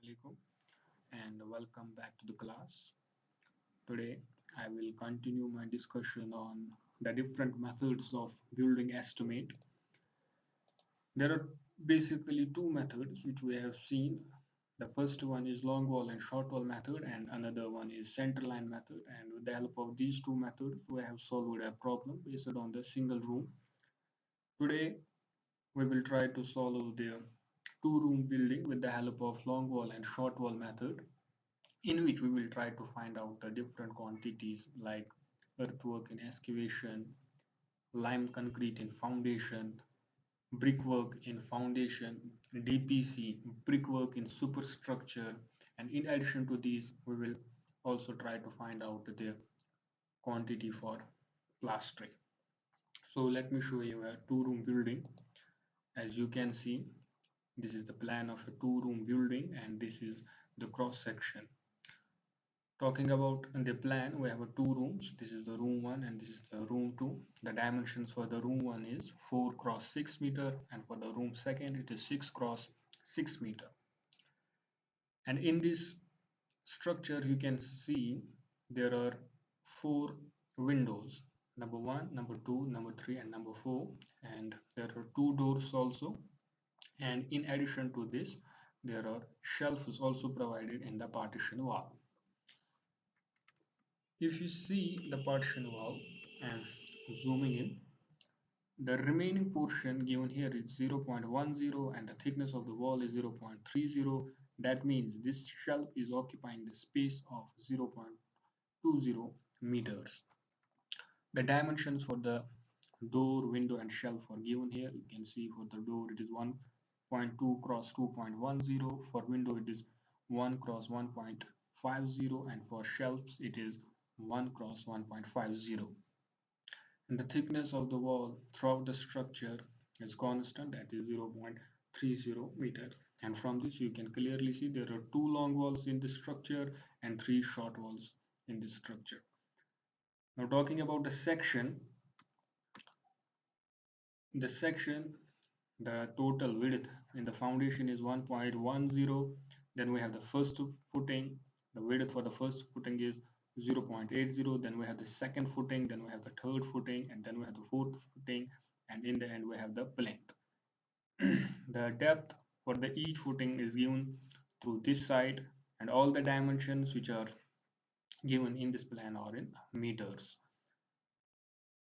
Assalamualaikum and welcome back to the class. Today I will continue my discussion on the different methods of building estimate. There are basically two methods which we have seen. The first one is long wall and short wall method, and another one is center line method. And with the help of these two methods, we have solved a problem based on the single room. Today we will try to solve the two-room building with the help of long wall and short wall method, in which we will try to find out the different quantities like earthwork in excavation, lime concrete in foundation, brickwork in foundation, DPC, brickwork in superstructure, and in addition to these, we will also try to find out the quantity for plastering. So let me show you a two-room building. As you can see, this is the plan of a two-room building and this is the cross section. Talking about the plan, we have two rooms. This is the room 1 and this is the room 2. The dimensions for the room 1 is 4 cross 6 meter, and for the room 2 it is 6 cross 6 meter. And in this structure you can see there are 4 windows, number 1, number 2, number 3 and number 4, and there are 2 doors also. And in addition to this, there are shelves also provided in the partition wall. If you see the partition wall and zooming in, the remaining portion given here is 0.10 and the thickness of the wall is 0.30. That means this shelf is occupying the space of 0.20 meters. The dimensions for the door, window and shelf are given here. You can see for the door it is 1.2 cross 2.10, for window it is 1 cross 1.50, and for shelves it is 1 cross 1.50. And the thickness of the wall throughout the structure is constant, that is 0.30 meter. And from this you can clearly see there are 2 long walls in the structure and 3 short walls in this structure. Now talking about the section, the total width in the foundation is 1.10. Then we have the first footing. The width for the first footing is 0.80. Then we have the second footing. Then we have the third footing, and then we have the fourth footing, and in the end we have the plinth. The depth for the each footing is given through this side, and all the dimensions which are given in this plan are in meters.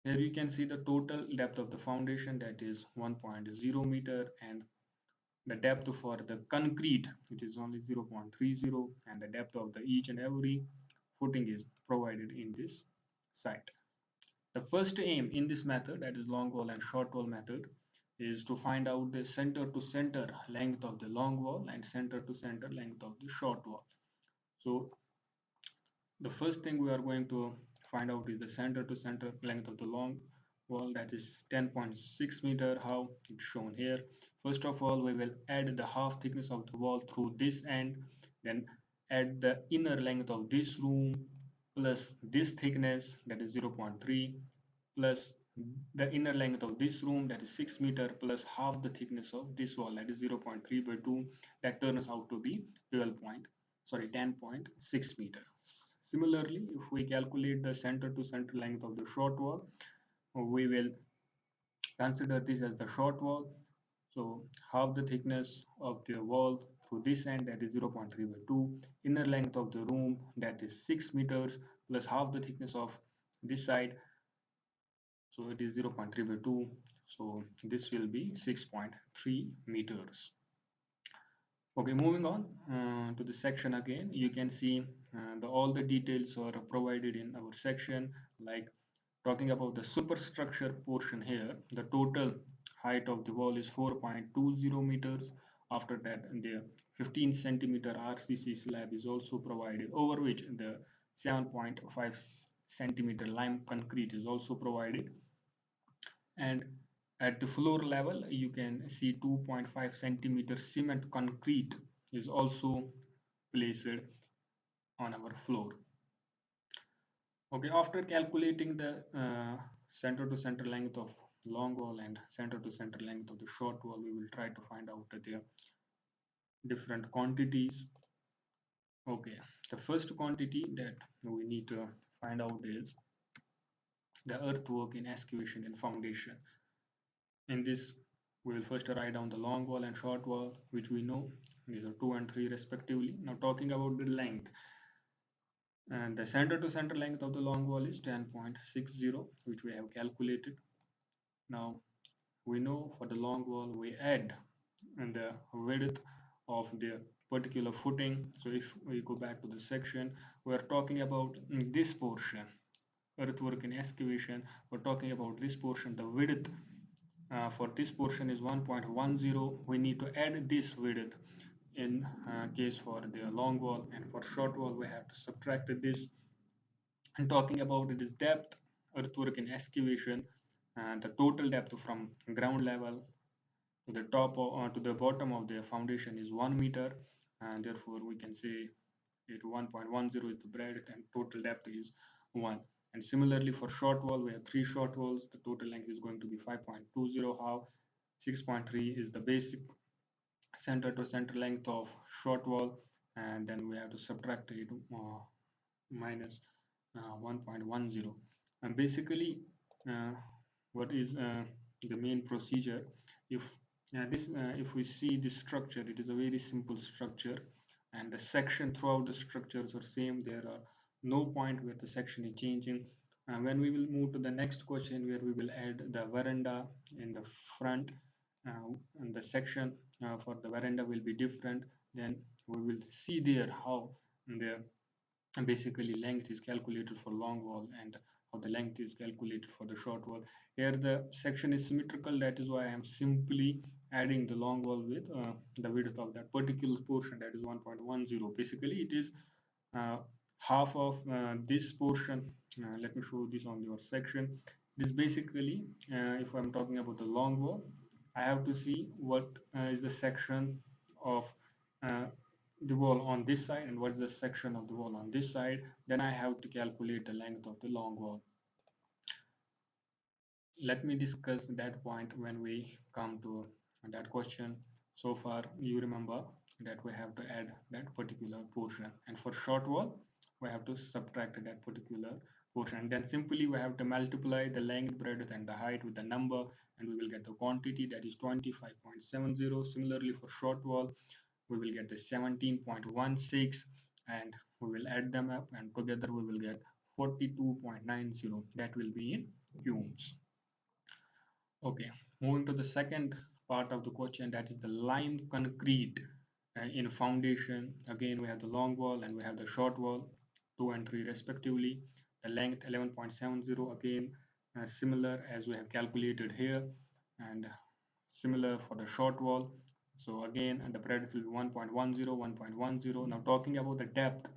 Here you can see the total depth of the foundation, that is 1.0 meter, and the depth for the concrete it is only 0.30, and the depth of the each and every footing is provided in this site. The first aim in this method, that is long wall and short wall method, is to find out the center to center length of the long wall and center to center length of the short wall. So the first thing we are going to find out is the center to center length of the long wall, that is 10.6 meter. How it's shown here. First of all, we will add the half thickness of the wall through this end, then add the inner length of this room plus this thickness, that is 0.3, plus the inner length of this room, that is 6 meter, plus half the thickness of this wall, that is 0.3 by 2. That turns out to be 10.6 meter. Similarly, if we calculate the center to center length of the short wall, we will consider this as the short wall. So half the thickness of the wall through this end, that is 0.3 by 2. Inner length of the room, that is 6 meters, plus half the thickness of this side, so it is 0.3 by 2. So this will be 6.3 meters. Okay, moving on to the section again. You can see all the details are provided in our section. Like talking about the superstructure portion here, the total height of the wall is 4.20 meters. After that, the 15 centimeter RCC slab is also provided, over which the 7.5 centimeter lime concrete is also provided. And at the floor level, you can see 2.5 centimeter cement concrete is also placed on our floor. Okay, after calculating the center to center length of long wall and center to center length of the short wall, we will try to find out the different quantities Okay, the first quantity that we need to find out is the earthwork in excavation and foundation. In this, we will first write down the long wall and short wall, which we know these are 2 and 3 respectively. Now talking about the length, and the center to center length of the long wall is 10.60, which we have calculated. Now we know for the long wall we add and the width of the particular footing. So if we go back to the section, we are talking about this portion, earthwork and excavation. We're talking about this portion, the width for this portion is 1.10. We need to add this width in case for the long wall, and for short wall we have to subtract this. And talking about this depth, earthwork and excavation, the total depth from ground level to the to the bottom of the foundation is 1 meter, and therefore we can say it 1.10 is the breadth and total depth is 1. And similarly for short wall, we have 3 short walls. The total length is going to be 5.20. How 6.3 is the basic center to center length of short wall, and then we have to subtract it minus 1.10. And basically, uh, what is the main procedure? If if we see this structure, it is a very simple structure, and the section throughout the structures are same. There are no point where the section is changing. And when we will move to the next question, where we will add the veranda in the front, and the section for the veranda will be different, then we will see there how the basically length is calculated for long wall and how the length is calculated for the short wall. Here the section is symmetrical, that is why I am simply adding the long wall with the width of that particular portion, that is 1.10. Basically it is uh, half of this portion. Let me show this on your section. This basically, if I'm talking about the long wall, I have to see what is the section of uh, the wall on this side and what is the section of the wall on this side. Then I have to calculate the length of the long wall. Let me discuss that point when we come to that question. So far you remember that we have to add that particular portion, and for short wall we have to subtract that particular portion, and then simply we have to multiply the length, breadth and the height with the number, and we will get the quantity, that is 25.70. Similarly for short wall we will get the 17.16, and we will add them up and together we will get 42.90. That will be in cubes. Okay, moving to the second part of the question, that is the lime concrete in foundation. Again, we have the long wall and we have the short wall, 2 and 3 respectively. The length 11.70, again similar as we have calculated here, and similar for the short wall. So again, and the breadth will be 1.10, 1.10. Now talking about the depth,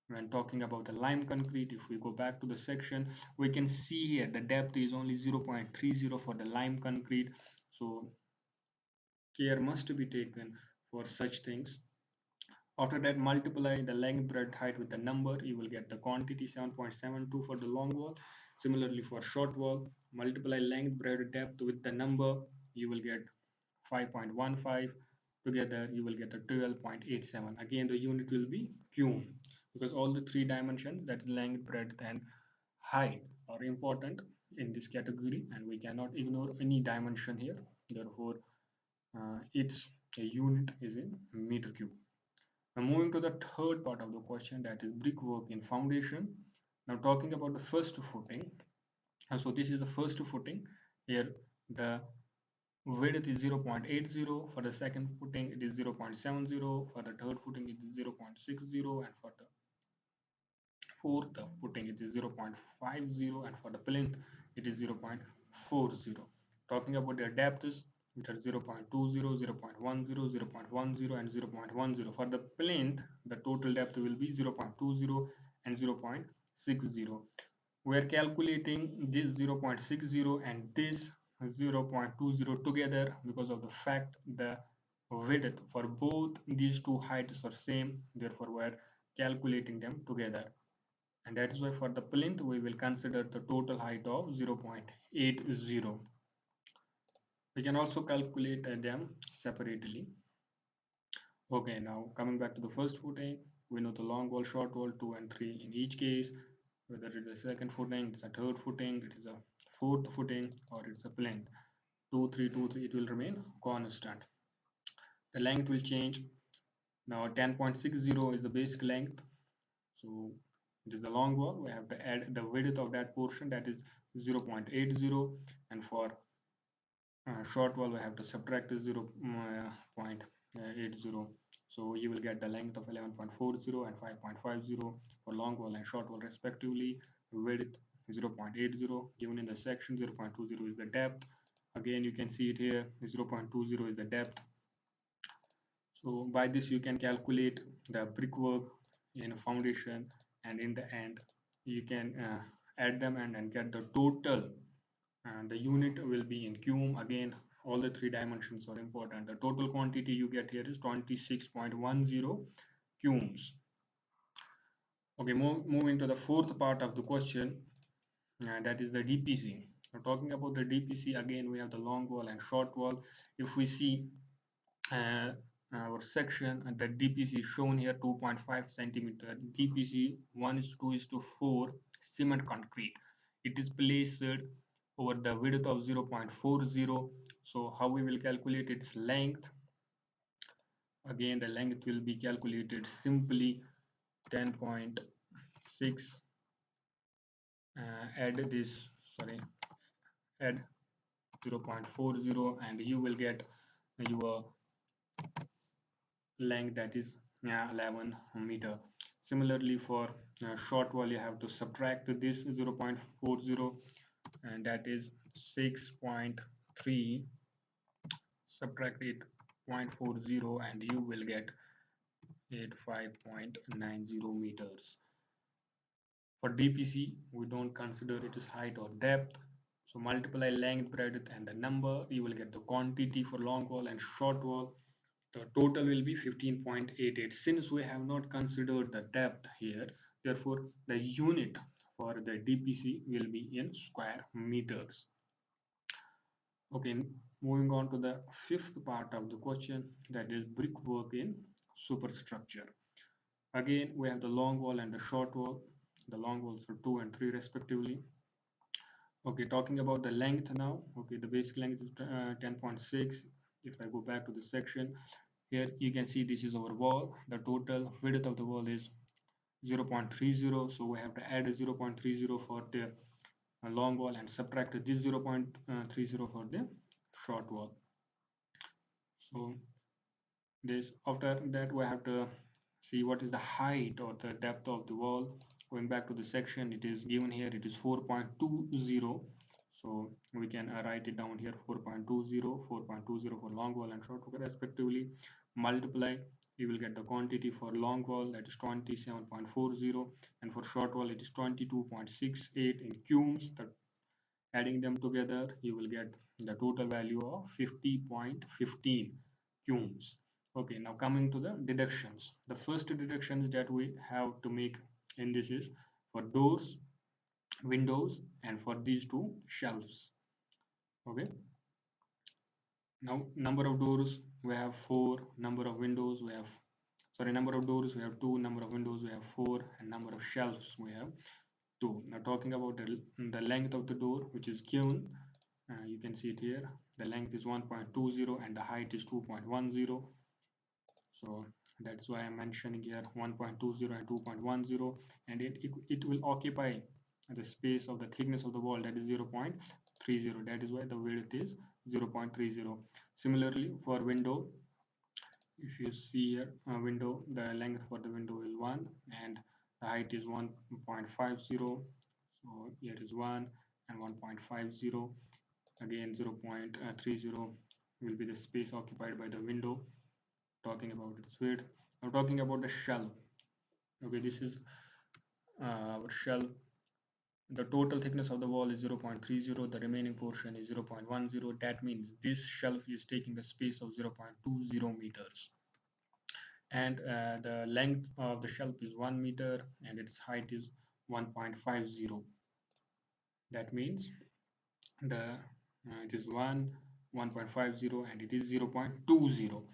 when talking about the lime concrete, if we go back to the section, we can see here the depth is only 0.30 for the lime concrete. So care must be taken for such things. After that, multiply the length, breadth, height with the number, you will get the quantity 7.72 for the long wall. Similarly for short wall, multiply length, breadth, depth with the number, you will get 5.15. Together you will get a 12.87. Again the unit will be cube, because all the 3 dimensions, that is length, breadth and height, are important in this category and we cannot ignore any dimension here. Therefore its a unit is in meter cube. Now moving to the third part of the question, that is brickwork in foundation. Now talking about the first footing, so this is the first footing. Here the width is 0.80, for the second footing it is 0.70, for the third footing it is 0.60, and for the fourth footing it is 0.50, and for the plinth it is 0.40. Talking about their depths, which are 0.20, 0.10, 0.10 and 0.10. For the plinth, the total depth will be 0.20 and 0.60. We are calculating this 0.60 and this 0.20 together because of the fact the width for both these two heights are same, therefore we are calculating them together. And that is why for the plinth we will consider the total height of 0.80. We can also calculate them separately. Okay, now coming back to the first footing, we know the long wall, short wall, 2 and 3 in each case, whether it's a second footing, it's a third footing, it is a fourth footing, or it's a plinth. 2, 3, 2, 3, it will remain constant. The length will change. Now 10.60 is the basic length. So it is a long wall. We have to add the width of that portion, that is 0.80, and for short wall we have to subtract 0.80. So you will get the length of 11.40 and 5.50 for long wall and short wall respectively. Width 0.80 given in the section. 0.20 is the depth. Again, you can see it here. 0.20 is the depth. So by this you can calculate the brickwork in foundation, and in the end you can add them and get the total, and the unit will be in cum. Again, all the three dimensions are important. The total quantity you get here is 26.10 cums. Okay, moving to the fourth part of the question, that is the DPC. Now, talking about the DPC, again we have the long wall and short wall. If we see uh, our section, and the DPC is shown here 2.5 centimeter. DPC 1:2:4 cement concrete. It is placed over the width of 0.40. So how we will calculate its length? Again, the length will be calculated simply 10.6, add this, sorry, add 0.40, and you will get your length, that is 11 meter. Similarly, for short wall you have to subtract this 0.40, and that is 6.3, subtract 8.40, and you will get 85.90 meters. For DPC we don't consider it as height or depth, so multiply length, breadth and the number, you will get the quantity for long wall and short wall. The total will be 15.88. Since we have not considered the depth here, therefore the unit for the DPC will be in square meters. Okay, moving on to the fifth part of the question, that is brickwork in superstructure. Again, we have the long wall and the short wall. The long walls are 2 and 3 respectively. Okay, talking about the length now. Okay, the basic length is 10.6. If I go back to the section, here you can see this is our wall. The total width of the wall is 0.30. So we have to add a 0.30 for the long wall and subtract this 0.30 for the short wall. So this, after that we have to see what is the height or the depth of the wall. Going back to the section, it is given here, it is 4.20. So we can write it down here, 4.20 for long wall and short wall respectively. Multiply, you will get the quantity for long wall, that is 27.40, and for short wall it is 22.68 in cums. Adding them together you will get the total value of 50.15 cums. Okay, now coming to the deductions. The first deductions that we have to make in this is for doors, windows, and for these two shelves. Okay, now number of doors we have 4, number of windows we have, sorry, number of doors we have 2, number of windows we have 4, and number of shelves we have 2. Now talking about the length of the door, which is given, you can see it here. The length is 1.20 and the height is 2.10. So that's why I'm mentioning here 1.20 and 2.10, and it will occupy the space of the thickness of the wall, that is 0.30. That is why the width is 0.30. Similarly for window, if you see here window, the length for the window is 1 and the height is 1.50. So here is 1 and 1.50. Again 0.30 will be the space occupied by the window, talking about its width. Now talking about the shelf. Okay, this is our shelf. The total thickness of the wall is 0.30, the remaining portion is 0.10. That means this shelf is taking a space of 0.20 meters, and the length of the shelf is 1 meter and its height is 1.50. That means the it is 1.50 and it is 0.20.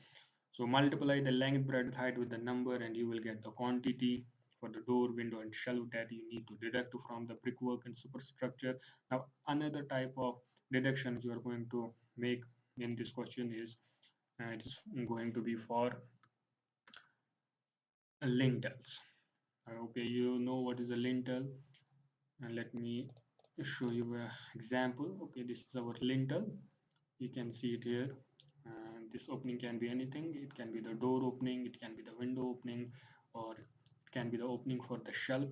So multiply the length, breadth, height with the number and you will get the quantity for the door, window and shelf that you need to deduct from the brickwork and superstructure. Now another type of deductions you are going to make in this question is it's going to be for lintels. Okay, you know what is a lintel, and let me show you an example. Okay, this is our lintel. You can see it here. This opening can be anything. It can be the door opening, it can be the window opening, or it can be the opening for the shelf.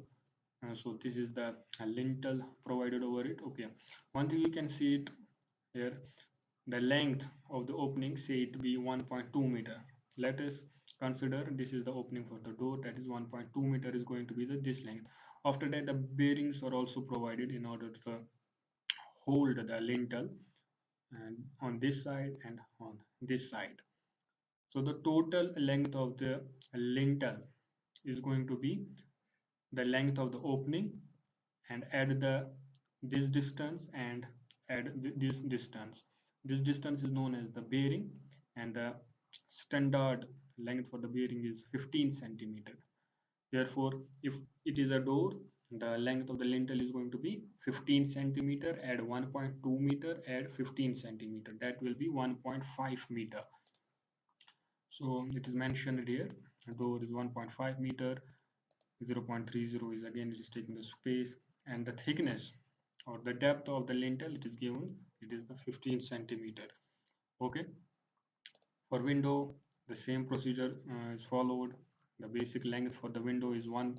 So this is the lintel provided over it. Okay, one thing you can see it here, the length of the opening, say it be 1.2 meter. Let us consider this is the opening for the door, that is 1.2 meter is going to be this length. After that, the bearings are also provided in order to hold the lintel and on this side and on this side. So the total length of the lintel is going to be the length of the opening and add this distance and add this distance. This distance is known as the bearing, and the standard length for the bearing is 15 centimeter. Therefore, if it is a door, the length of the lintel is going to be 15 centimeter, add 1.2 meter, add 15 centimeter. That will be 1.5 meter. So it is mentioned here, the door is 1.5 meter, 0.30 is again it is taking the space, and the thickness or the depth of the lintel it is given, it is the 15 centimeter. Okay, for window the same procedure is followed. The basic length for the window is 1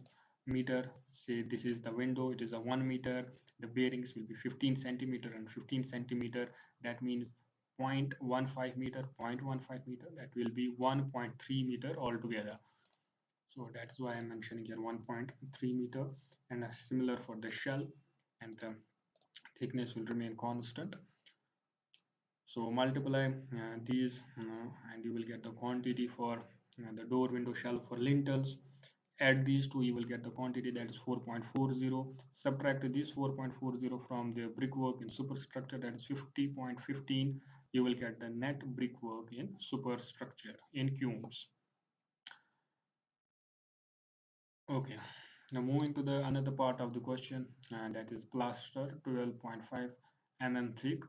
meter. Say this is the window, it is a 1 meter. The bearings will be 15 centimeter and 15 centimeter. That means 0.15 meter, 0.15 meter, that will be 1.3 meter altogether. So that's why I'm mentioning here 1.3 meter, and similar for the shell, and the thickness will remain constant. So multiply these and you will get the quantity for the door, window, shelf for lintels. Add these two, you will get the quantity, that is 4.40. Subtract this 4.40 from the brickwork in superstructure, that is 50.15. You will get the net brickwork in superstructure in cubes. Okay, now moving to the another part of the question, and that is plaster 12.5 mm thick.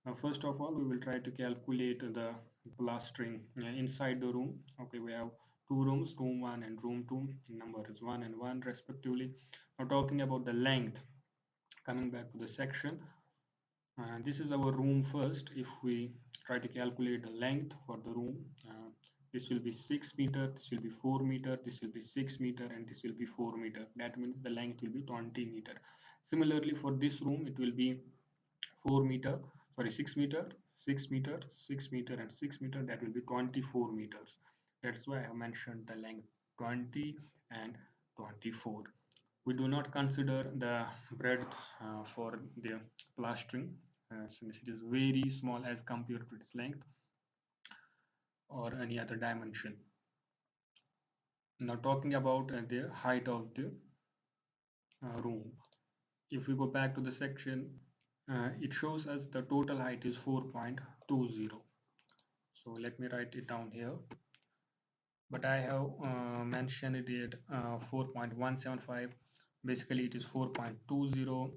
Now first of all, we will try to calculate the plastering inside the room. Okay, we have two rooms, room 1 and room 2. Number is 1 and 1 respectively. Now talking about the length, coming back to the section, this is our room first. If we try to calculate the length for the room, this will be 6 meter, this will be 4 meter, this will be 6 meter, and this will be 4 meter. That means the length will be 20 meter. Similarly for this room, it will be 4 meter, sorry, 6 meter, 6 meter, 6 meter, and 6 meter. That will be 24 meters. That's why I have mentioned the length 20 and 24. We do not consider the breadth for the plastering since it is very small as compared to its length or any other dimension. Now talking about the height of the room. If we go back to the section, it shows us the total height is 4.20. So let me write it down here. But I have mentioned it 4.175. Basically, it is 4.20.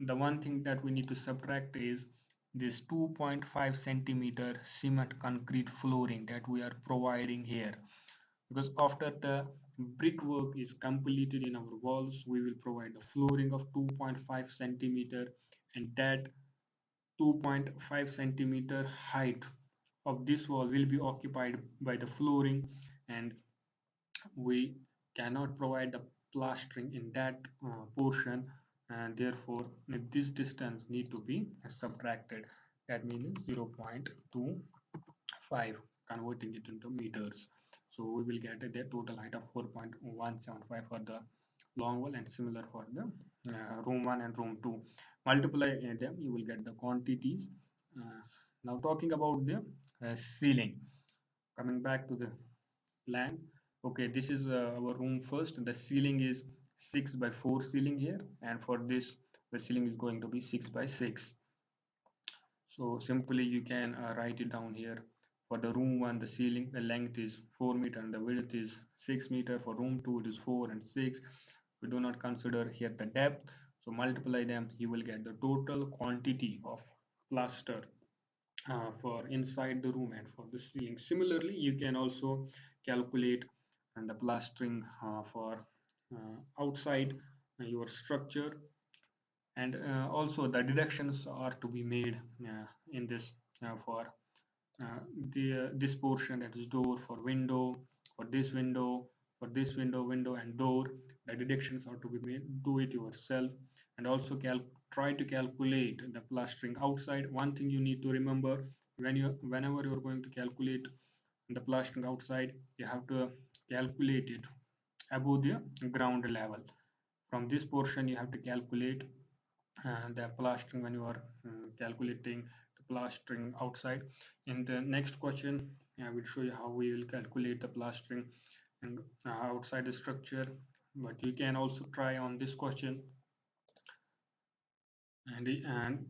The one thing that we need to subtract is this 2.5 centimeter cement concrete flooring that we are providing here, because after the brickwork is completed in our walls, we will provide the flooring of 2.5 centimeter, and that 2.5 centimeter height of this wall will be occupied by the flooring, and we cannot provide the plastering in that portion, and therefore this distance need to be subtracted. That means 0.25, converting it into meters. So we will get the total height of 4.175 for the long wall, and similar for the room 1 and room 2. Multiply them, you will get the quantities. Now talking about the ceiling, coming back to the plan. Okay, this is our room first. The ceiling is 6 by 4 ceiling here, and for this the ceiling is going to be 6 by 6. So simply you can write it down here. For the room one, the ceiling the length is 4 meter and the width is 6 meter. For room two, it is 4 and 6. We do not consider here the depth, so multiply them, you will get the total quantity of plaster for inside the room and for the ceiling. Similarly, you can also calculate and the plastering for outside your structure, and also the deductions are to be made in this for uh, this portion, that is door for window, for this window, for this window and door. The deductions are to be made. Do it yourself, and also try to calculate the plastering outside. One thing you need to remember, whenever you're going to calculate the plastering outside, you have to calculate it above the ground level. From this portion you have to calculate the plastering when you are calculating the plastering outside. In the next question, I will show you how we will calculate the plastering and outside the structure, but you can also try on this question, and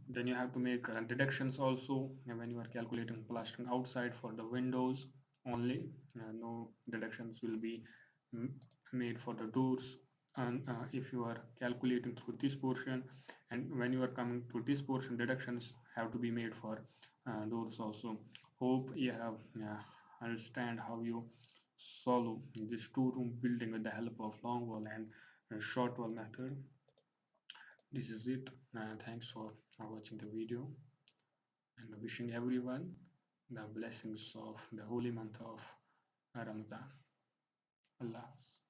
then you have to make deductions also when you are calculating plastering outside. For the windows only, no deductions will be mm, made for the doors. And if you are calculating through this portion, and when you are coming to this portion, deductions have to be made for doors also. Hope you have understand how you solve this two-room building with the help of long wall and short wall method. This is it. Thanks for watching the video, and wishing everyone the blessings of the holy month of Ramadan. Allah Hafiz.